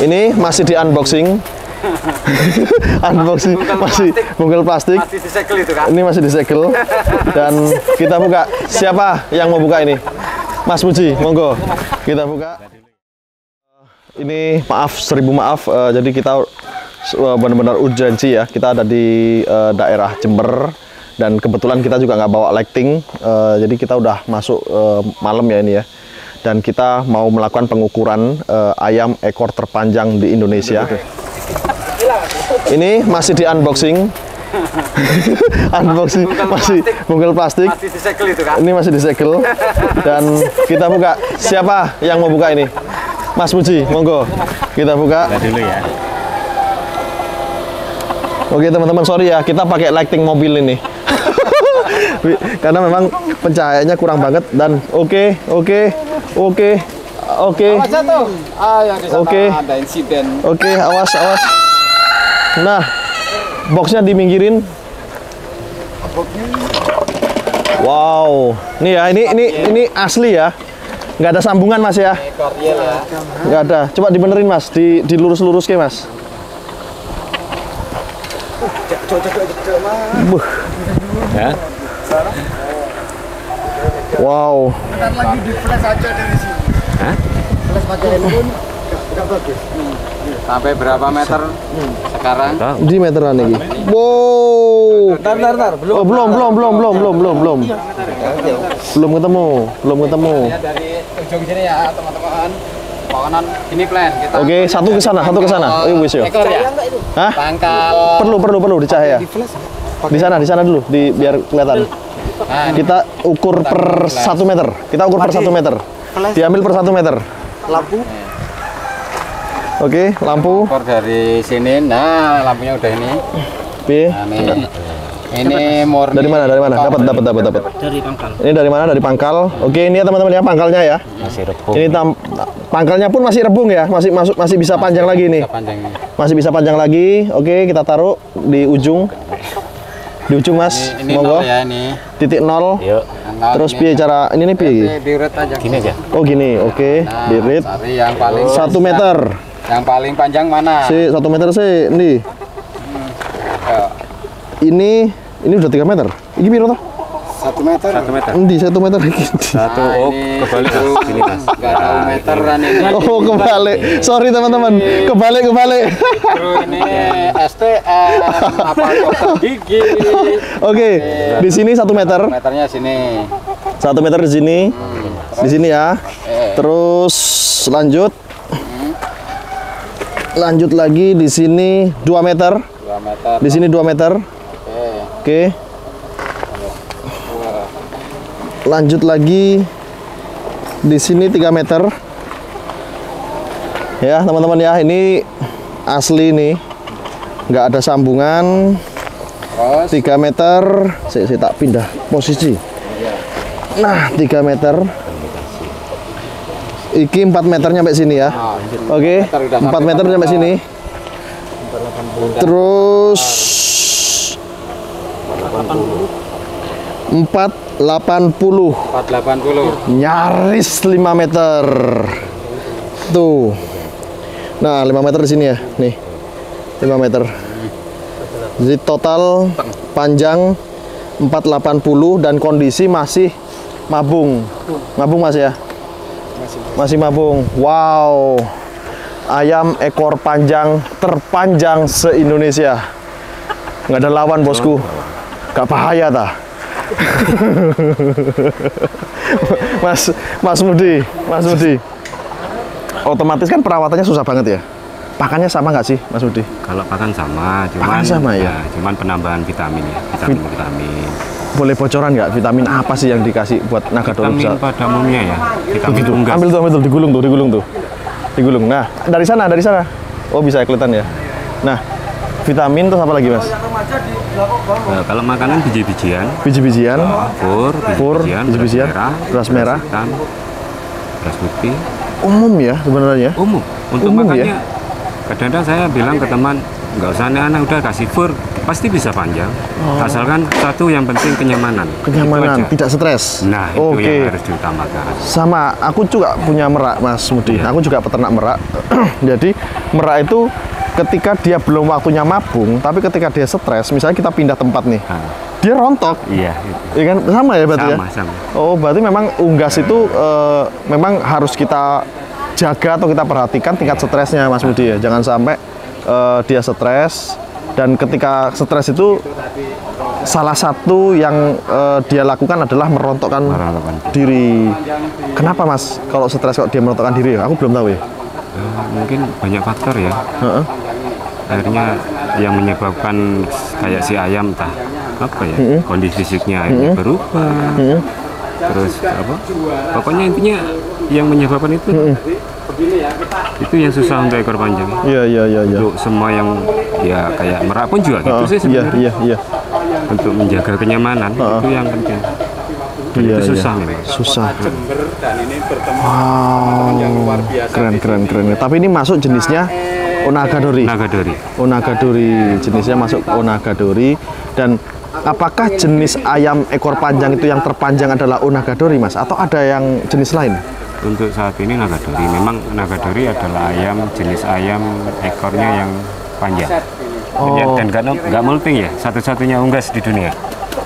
Ini masih di unboxing. Unboxing masih bungkel plastik. Masih disegel itu kan? Ini masih disegel dan kita buka. Siapa yang mau buka ini? Mas Puji, monggo. Kita buka. Ini maaf, 1000 maaf. Jadi kita benar-benar urgensi ya. Kita ada di daerah Jember dan kebetulan kita juga nggak bawa lighting. Jadi kita udah masuk malam ya ini ya. Dan kita mau melakukan pengukuran ayam ekor terpanjang di Indonesia. Ini masih di unboxing. Unboxing masih bungkel plastik. Masih disegel itu kan? Ini masih disegel dan kita buka. Siapa yang mau buka ini? Mas Puji, monggo. Kita buka. Dulu ya. Oke teman-teman, sorry ya, kita pakai lighting mobil ini. Karena memang pencahayaannya kurang banget dan oke. Awas jatuh. Yang di sana ada insiden. Oke, awas. Nah, boxnya diminggirin. Wow, nih ya, ini asli ya, nggak ada sambungan mas ya, nggak ada. Coba dibenerin mas, dilurus-lurus ke mas. Ya. Wow. Bentar lagi di flash aja dari sini. Hah? Flash pakai handphone nggak bagus. Sampai berapa meter sekarang? Di meteran ini. Wow. Bentar. Oh, belum. Belum ketemu. Dari ujung sini ya teman-teman. Pokoknya ini plan kita. Oke, satu ke sana. Oh, wis yo. Ekor ya? Hah? Pangkal. Perlu dicahaya. Di sana dulu, biar kelihatan. Nah, Kita ukur per 1 meter. Diambil per 1 meter. lampu. Oke, lampu. Ekor dari sini. Nah, lampunya udah ini. B. Nah, ini murni. Dari mana? Dapat. Dari pangkal. Ini dari mana? Dari pangkal. Oke, ini ya teman-teman ya pangkalnya ya. Masih rebung. Ini pangkalnya pun masih rebung ya, masih bisa panjang lagi nih. Masih bisa panjang lagi. Oke, kita taruh di ujung. Mas. Ini Monggo. 0 ya ini. Titik 0. Yuk. Terus piye cara ini nih piye? Diuret aja. Gini aja. Oh gini, oke. Nah, Dirit. cari yang paling 1 meter. Yang paling panjang mana? 1 meter sih, ini. Ya. Ini udah 3 meter. Ini piro toh? 1 meter. 1 meter. Endi 1 meter iki. Satu. Oh, kebalik mas. Gini mas. Enggak tahu meteran ini. Oh, kebalik. Sorry teman-teman. Kebalik. Terus ini STM apa dokter gigi. Oke. Di sini 1 meter. Meternya sini. 1 meter di sini. Di sini ya. Terus lanjut. Lanjut lagi di sini 2 meter. 2 meter. Di sini 2 meter. Oke. Lanjut lagi di sini 3 meter. Ya, teman-teman ya, ini asli nih. Nggak ada sambungan. Terus 3 meter. Saya tak pindah posisi. Nah, 3 meter. Iki 4 meter nyampe sini ya. Oke, 4 meter nyampe sini. Terus 480. 480. Nyaris 5 meter. Tuh. Nah, 5 meter di sini ya. Nih. 5 meter. Jadi total panjang 480 dan kondisi masih mabung. Mabung Mas ya? Masih mabung. Wow. Ayam ekor panjang terpanjang se-Indonesia. Nggak ada lawan bosku. Gak bahaya ta? Mas Mudi. Otomatis kan perawatannya susah banget ya. Pakannya sama nggak sih, Mas Budi? Kalau pakan sama, Pakan sama ya? Cuman penambahan vitamin ya, vitamin. Boleh bocoran nggak vitamin apa sih yang dikasih buat nagadoro Vitamin besar? pada umumnya ya, vitamin Begitu. unggas. Ambil tuh, digulung tuh. Nah, dari sana. Oh, bisa kelihatan ya. Nah, vitamin terus apa lagi, Mas? Nah, kalau makanan biji-bijian, Biji-bijian, fur, biji-bijian, beras merah, hitam, beras putih. umum ya sebenarnya. Umum. Untuk Umum makannya, ya? kadang-kadang saya bilang ke teman, nggak usah aneh-aneh, udah kasih fur pasti bisa panjang. Asalkan satu yang penting kenyamanan. Kenyamanan, Itu aja. tidak stres. Nah, itu yang harus diutamakan. Sama, aku juga punya merak, Mas Mudi. Aku juga peternak merak. Jadi merak itu ketika dia belum waktunya mabung, tapi ketika dia stres, misalnya kita pindah tempat nih, dia rontok. Iya. Iya kan, sama ya berarti ya. Sama. Oh, berarti memang unggas itu memang harus kita jaga atau kita perhatikan tingkat stresnya, Mas Mudi ya. Jangan sampai dia stres. Dan ketika stres itu salah satu yang dia lakukan adalah merontokkan diri. Kenapa, Mas? Kalau stres kok dia merontokkan diri? Aku belum tahu ya. Mungkin banyak faktor ya. Akhirnya yang menyebabkan kayak si ayam entah apa ya, kondisi fisiknya akhirnya berubah. Terus apa? Pokoknya intinya yang menyebabkan itu yang susah untuk ekor panjang. Iya. Untuk semua yang ya kayak merak pun juga gitu sih sebenarnya. Iya. Untuk menjaga kenyamanan itu yang penting. Itu susah memang. Susah. Wow. Keren. Tapi ini masuk jenisnya Onagadori. Onagadori. Jenisnya masuk Onagadori. Dan apakah jenis ayam ekor panjang itu yang terpanjang adalah Onagadori, Mas? Atau ada yang jenis lain? Untuk saat ini Nagadori, memang Nagadori adalah jenis ayam ekornya yang panjang. Dan nggak molting ya, satu-satunya unggas di dunia.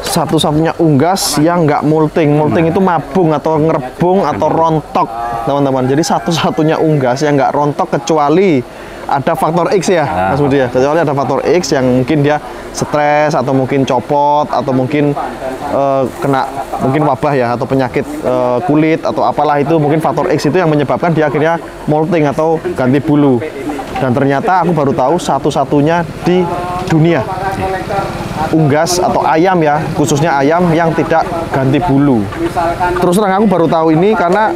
Satu-satunya unggas yang nggak molting. Molting itu mabung atau ngerebung atau rontok, teman-teman. Jadi satu-satunya unggas yang nggak rontok kecuali ada faktor X ya, Mas Budi ya. Kecuali ada faktor X yang mungkin dia stres atau mungkin copot atau mungkin kena mungkin wabah ya atau penyakit kulit atau apalah itu, mungkin faktor X itu yang menyebabkan dia akhirnya molting atau ganti bulu. Dan ternyata aku baru tahu satu-satunya di dunia unggas atau ayam ya, khususnya ayam yang tidak ganti bulu. Terus terang aku baru tahu ini karena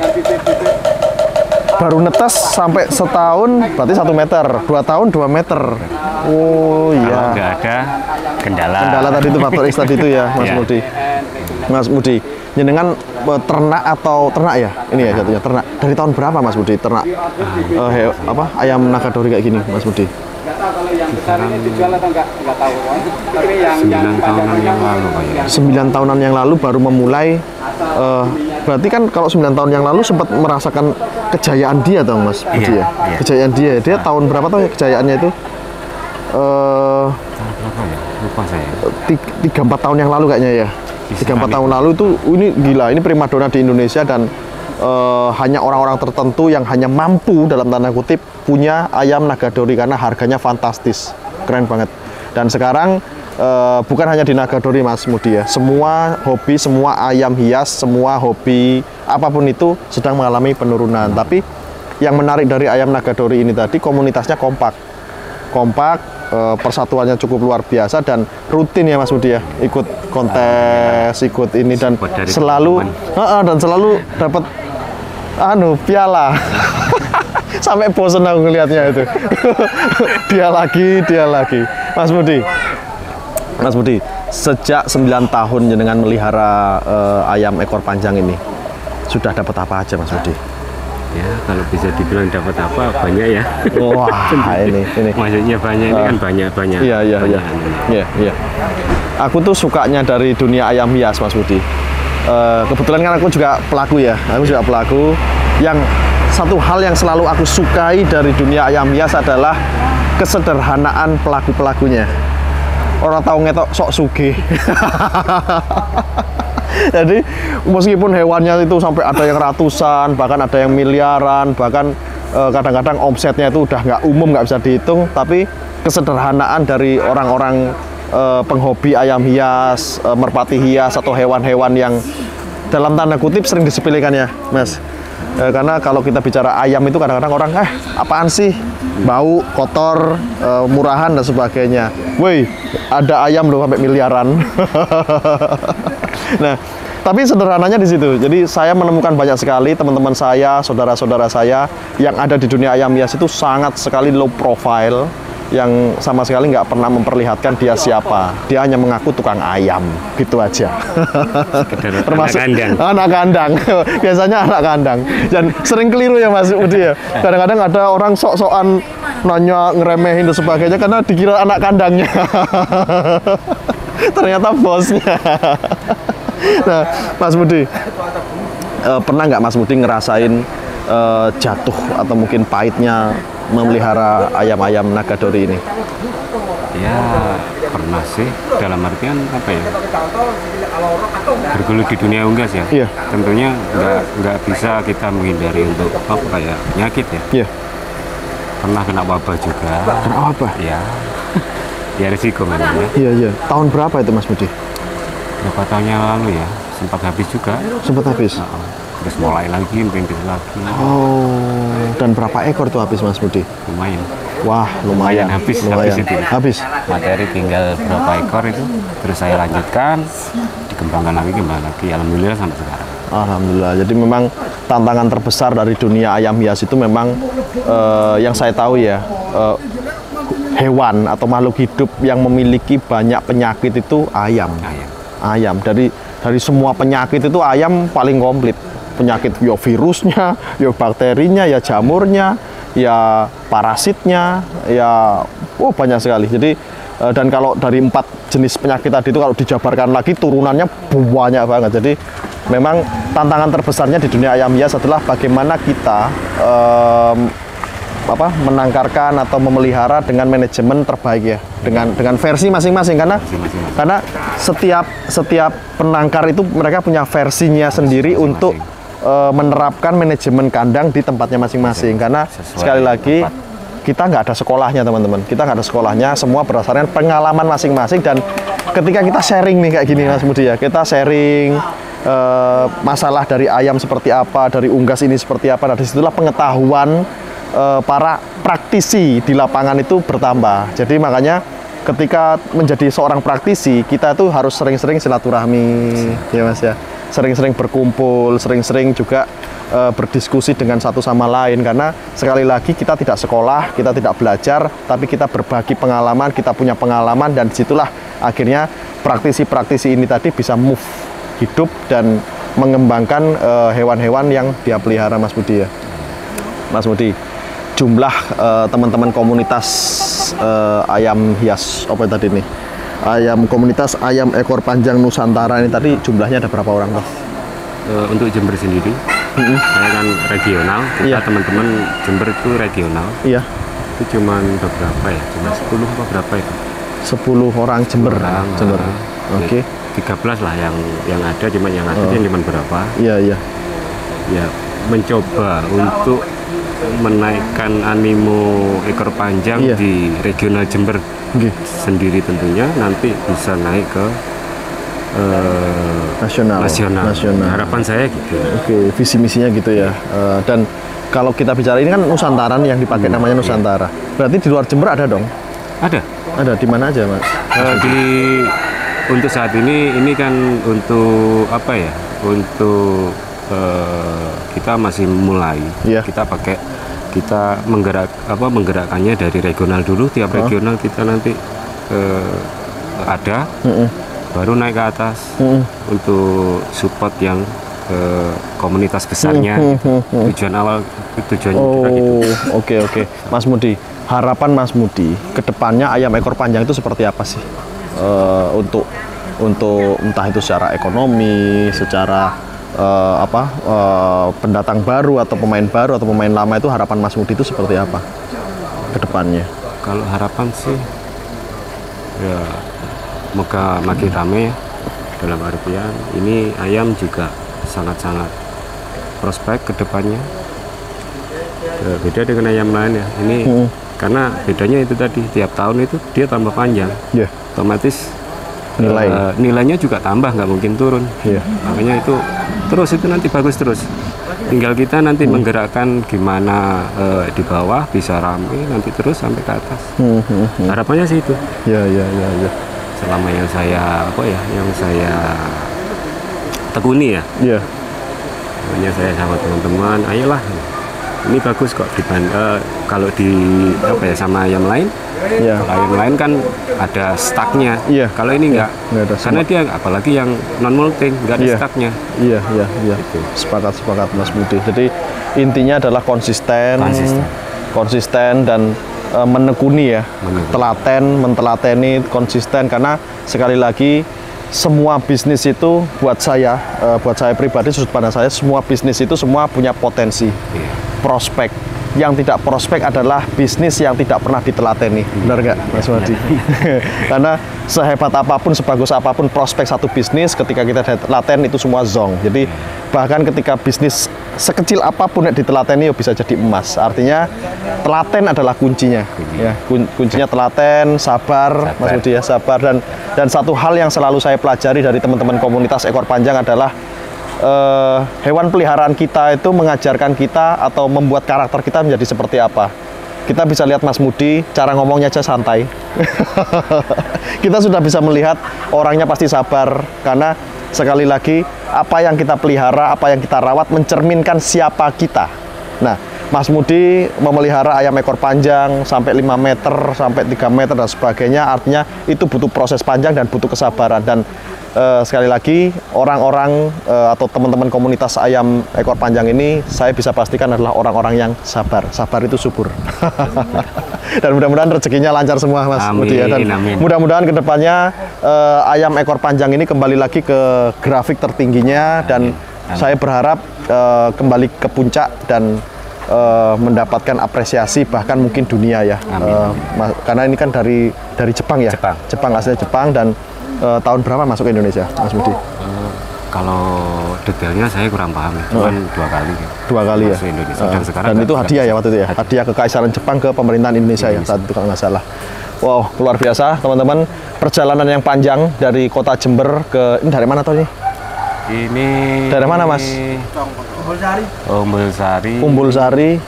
baru netes sampai setahun, berarti 1 meter, 2 tahun 2 meter. Oh iya. Kalau nggak ada kendala. Kendala tadi itu faktor X tadi itu ya, Mas Mudi. Mas Mudi, jenengan ternak atau ternak ya? Ini ya jatuhnya ternak. Dari tahun berapa, Mas Mudi ternak ayam Nagadori kayak gini, Mas Mudi? 9 tahunan yang lalu, Pak ya. 9 tahunan yang lalu baru memulai. Berarti kan kalau 9 tahun yang lalu sempat merasakan kejayaan dia dong, Mas Budi ya? Kejayaan dia tahun berapa tuh ya kejayaannya itu? Berapa ya? Lupa saya. 3-4 tahun yang lalu kayaknya ya. 3-4 tahun lalu itu ini gila, ini primadona di Indonesia dan hanya orang-orang tertentu yang hanya mampu dalam tanda kutip punya ayam Nagadori karena harganya fantastis, keren banget. Dan sekarang bukan hanya di Nagadori, Mas Mudi ya, semua hobi, semua ayam hias, semua hobi apapun itu sedang mengalami penurunan. Tapi yang menarik dari ayam Nagadori ini tadi komunitasnya kompak, persatuannya cukup luar biasa dan rutin ya Mas Budi ya, ikut kontes, ikut ini dan selalu dapat piala. Sampai bosen aku ngelihatnya itu. dia lagi. Mas Budi, sejak 9 tahun jenengan melihara ayam ekor panjang ini, sudah dapat apa aja, Mas Budi? Ya, kalau bisa dibilang dapat apa, banyak ya. Wah, ini. Maksudnya banyak ini kan banyak. Iya. Aku tuh sukanya dari dunia ayam hias, Mas Budi. Kebetulan kan aku juga pelaku ya. Yang satu hal yang selalu aku sukai dari dunia ayam hias adalah kesederhanaan pelaku-pelakunya. Orang tahu ngetok sok sugih. Jadi meskipun hewannya itu sampai ada yang ratusan, bahkan ada yang miliaran, bahkan kadang-kadang omsetnya itu udah nggak umum, nggak bisa dihitung, tapi kesederhanaan dari orang-orang penghobi ayam hias, merpati hias atau hewan-hewan yang dalam tanda kutip sering disepelekan ya, Mas. Karena kalau kita bicara ayam itu kadang-kadang orang apaan sih, bau, kotor, murahan dan sebagainya. Woi, ada ayam loh sampai miliaran. Nah, tapi sederhananya di situ. Jadi saya menemukan banyak sekali teman-teman saya, saudara-saudara saya yang ada di dunia ayam hias itu sangat sekali low profile, yang sama sekali nggak pernah memperlihatkan dia siapa. Dia hanya mengaku tukang ayam, gitu aja. Termasuk anak kandang. Biasanya anak kandang. Dan sering keliru ya Mas Budi ya. Kadang-kadang ada orang sok-sokan nanya ngeremehin dan sebagainya karena dikira anak kandangnya. Ternyata bosnya. Nah, Mas Budi, pernah nggak Mas Budi ngerasain jatuh atau mungkin pahitnya memelihara ayam-ayam Nagadori ini? Ya pernah sih, dalam artian apa ya, bergelut di dunia unggas ya. Iya. Tentunya nggak bisa kita menghindari untuk apa kayak penyakit ya. Iya. Pernah kena wabah juga. Kena wabah? Ya. Ya risiko memang ya. Iya, iya. Tahun berapa itu Mas Budi? Berapa tahun yang lalu ya, sempat habis juga. Sempat habis? Terus mulai lagi, merintis lagi. Oh, dan berapa ekor tuh habis Mas Budi? Lumayan. Wah, lumayan. Habis itu. Habis. Materi tinggal berapa ekor itu, terus saya lanjutkan, dikembangkan lagi. Alhamdulillah sampai sekarang. Alhamdulillah. Jadi memang tantangan terbesar dari dunia ayam hias itu memang yang saya tahu ya, hewan atau makhluk hidup yang memiliki banyak penyakit itu ayam. Ayam. Dari semua penyakit itu ayam paling komplit. Penyakit ya virusnya, ya bakterinya, ya jamurnya, ya parasitnya, ya banyak sekali. Jadi dan kalau dari 4 jenis penyakit tadi itu kalau dijabarkan lagi turunannya banyak banget. Jadi memang tantangan terbesarnya di dunia ayam hias adalah bagaimana kita menangkarkan atau memelihara dengan manajemen terbaik ya, dengan versi masing-masing karena setiap penangkar itu mereka punya versinya sendiri untuk menerapkan manajemen kandang di tempatnya masing-masing karena sekali lagi kita nggak ada sekolahnya teman-teman, kita nggak ada sekolahnya, semua berdasarkan pengalaman masing-masing dan ketika kita sharing nih kayak gini Mas Budi ya, kita sharing masalah dari ayam seperti apa, dari unggas ini seperti apa, nah disitulah pengetahuan para praktisi di lapangan itu bertambah. Jadi makanya ketika menjadi seorang praktisi kita tuh harus sering-sering silaturahmi ya Mas ya, sering-sering berkumpul, sering-sering juga berdiskusi dengan satu sama lain karena sekali lagi kita tidak sekolah, kita tidak belajar, tapi kita berbagi pengalaman, kita punya pengalaman dan disitulah akhirnya praktisi-praktisi ini tadi bisa move hidup dan mengembangkan hewan-hewan yang dia pelihara Mas Budi ya. Mas Budi, jumlah teman-teman komunitas ayam hias apa tadi nih? Komunitas ayam ekor panjang Nusantara ini tadi jumlahnya ada berapa orang Mas? Untuk Jember sendiri, saya kan regional, kita teman-teman Jember itu regional. Iya. Itu cuma beberapa ya, cuma 10 apa berapa itu? 10 orang Jember. Jember. Oke. 13 lah yang ada, cuma yang ada cuma berapa? Iya, iya. Ya, mencoba untuk menaikkan animo ekor panjang di regional Jember sendiri tentunya nanti bisa naik ke nasional. Harapan saya gitu. Oke, visi misinya gitu ya. Dan kalau kita bicara ini kan Nusantara yang dipakai namanya Nusantara. Berarti di luar Jember ada dong? Ada. Ada di mana aja Mas? Untuk saat ini kan untuk apa ya? Untuk kita masih mulai. Kita menggerakkannya dari regional dulu. Tiap regional kita nanti ada. Baru naik ke atas untuk support yang komunitas besarnya. Tujuannya kita gitu. Oke. Mas Mudi, harapan Mas Mudi kedepannya ayam ekor panjang itu seperti apa sih? Untuk entah itu secara ekonomi, secara pendatang baru atau pemain baru atau pemain lama, itu harapan Mas Mudi itu seperti apa kedepannya? Kalau harapan sih ya moga makin rame ya, dalam artian ini ayam juga sangat-sangat prospek ke depannya. Beda dengan ayam lain ya, ini karena bedanya itu tadi, tiap tahun itu dia tambah panjang, otomatis nilainya juga tambah, nggak mungkin turun. Makanya itu nanti bagus terus, tinggal kita nanti menggerakkan gimana di bawah bisa rame nanti terus sampai ke atas. Harapannya sih itu. Ya. Selama yang saya tekuni ya. Iya. Makanya saya sama teman-teman, ayolah, ini bagus kok kalau di sama ayam lain. Ayam lain kan ada staknya. Kalau ini enggak ada, karena dia apalagi yang non molting enggak ada staknya. Iya. Gitu. Sepakat Mas Budi. Jadi intinya adalah konsisten dan menekuni ya, mentelateni, konsisten, karena sekali lagi semua bisnis itu buat saya pribadi, sudut pandang saya, semua bisnis itu semua punya potensi, prospek. Yang tidak prospek adalah bisnis yang tidak pernah ditelateni, benar nggak, Mas Wadi? Karena sehebat apapun, sebagus apapun prospek satu bisnis, ketika kita telaten itu semua zong. Jadi bahkan ketika bisnis sekecil apapun yang ditelateni bisa jadi emas. Artinya telaten adalah kuncinya. Ya, kuncinya telaten, sabar, Mas Wadi ya, sabar. Dan satu hal yang selalu saya pelajari dari teman-teman komunitas ekor panjang adalah hewan peliharaan kita itu mengajarkan kita atau membuat karakter kita menjadi seperti apa. Kita bisa lihat Mas Mudi, cara ngomongnya aja santai. Kita sudah bisa melihat orangnya pasti sabar, karena sekali lagi apa yang kita pelihara, apa yang kita rawat mencerminkan siapa kita. Nah, Mas Mudi memelihara ayam ekor panjang sampai 5 meter, sampai 3 meter dan sebagainya, artinya itu butuh proses panjang dan butuh kesabaran. Dan sekali lagi orang-orang atau teman-teman komunitas ayam ekor panjang ini saya bisa pastikan adalah orang-orang yang sabar. Sabar itu subur. Dan mudah-mudahan rezekinya lancar semua, Mas Mudi ya. Dan mudah-mudahan kedepannya ayam ekor panjang ini kembali lagi ke grafik tertingginya, dan saya berharap kembali ke puncak dan mendapatkan apresiasi bahkan mungkin dunia ya. Karena ini kan dari Jepang ya. Jepang aslinya Jepang. Dan tahun berapa masuk ke Indonesia, Mas Mudi? Kalau detailnya saya kurang paham, cuman 2 kali. 2 kali ya. Indonesia. Dan sekarang dan itu hadiah ya waktu itu ya. Hadiah Kekaisaran Jepang ke pemerintahan Indonesia ya saat itu kalau nggak salah. Wow, luar biasa teman-teman. Perjalanan yang panjang dari kota Jember ke ini dari mana tuh ini? Ini dari mana, Mas? Umbul Sari.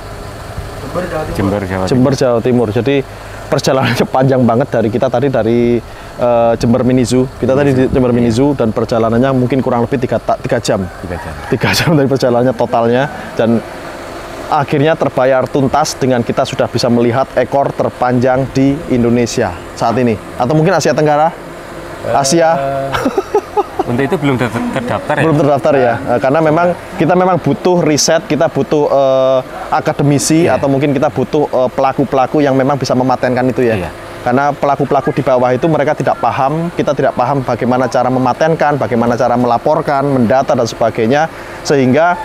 Jember, Jawa Timur. Jadi perjalanannya panjang banget dari kita tadi dari Jember Mini Zoo. Kita tadi di Jember Mini Zoo dan perjalanannya mungkin kurang lebih 3 jam. 3 jam dari perjalanannya totalnya, dan akhirnya terbayar tuntas dengan kita sudah bisa melihat ekor terpanjang di Indonesia saat ini, atau mungkin Asia Tenggara, Asia. Untuk itu belum terdaftar ya? Belum terdaftar ya, karena kita memang butuh riset, kita butuh akademisi, atau mungkin kita butuh pelaku-pelaku yang memang bisa mematenkan itu ya. Karena pelaku-pelaku di bawah itu mereka tidak paham, kita tidak paham bagaimana cara mematenkan, bagaimana cara melaporkan, mendata dan sebagainya, sehingga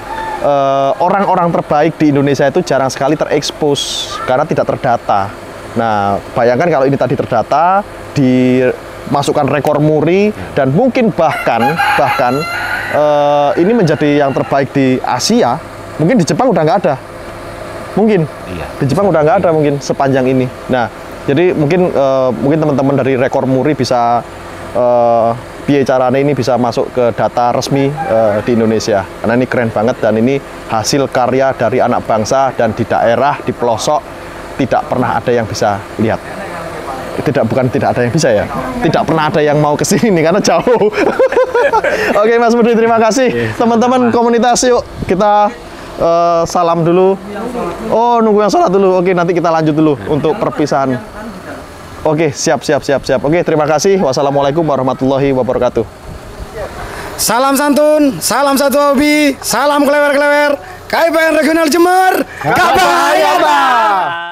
orang-orang terbaik di Indonesia itu jarang sekali terekspos karena tidak terdata. Nah, bayangkan kalau ini tadi terdata, dimasukkan rekor muri, dan mungkin bahkan ini menjadi yang terbaik di Asia, mungkin di Jepang udah nggak ada. Mungkin di Jepang udah nggak ada mungkin sepanjang ini. Nah, jadi mungkin teman-teman dari rekor muri bisa biaya caranya ini bisa masuk ke data resmi di Indonesia, karena ini keren banget dan ini hasil karya dari anak bangsa, dan di daerah, di pelosok tidak pernah ada yang bisa lihat. Bukan tidak ada yang bisa ya, tidak pernah ada yang mau ke sini karena jauh. Oke, Mas Budi, terima kasih. Teman-teman komunitas, yuk kita salam dulu. Oh, nunggu yang sholat dulu. Oke, nanti kita lanjut dulu untuk perpisahan. Oke, siap. Oke, terima kasih. Wassalamualaikum warahmatullahi wabarakatuh. Salam santun, salam satu hobi, salam kelewer-kelewer. KIPN Regional Jember, kabar.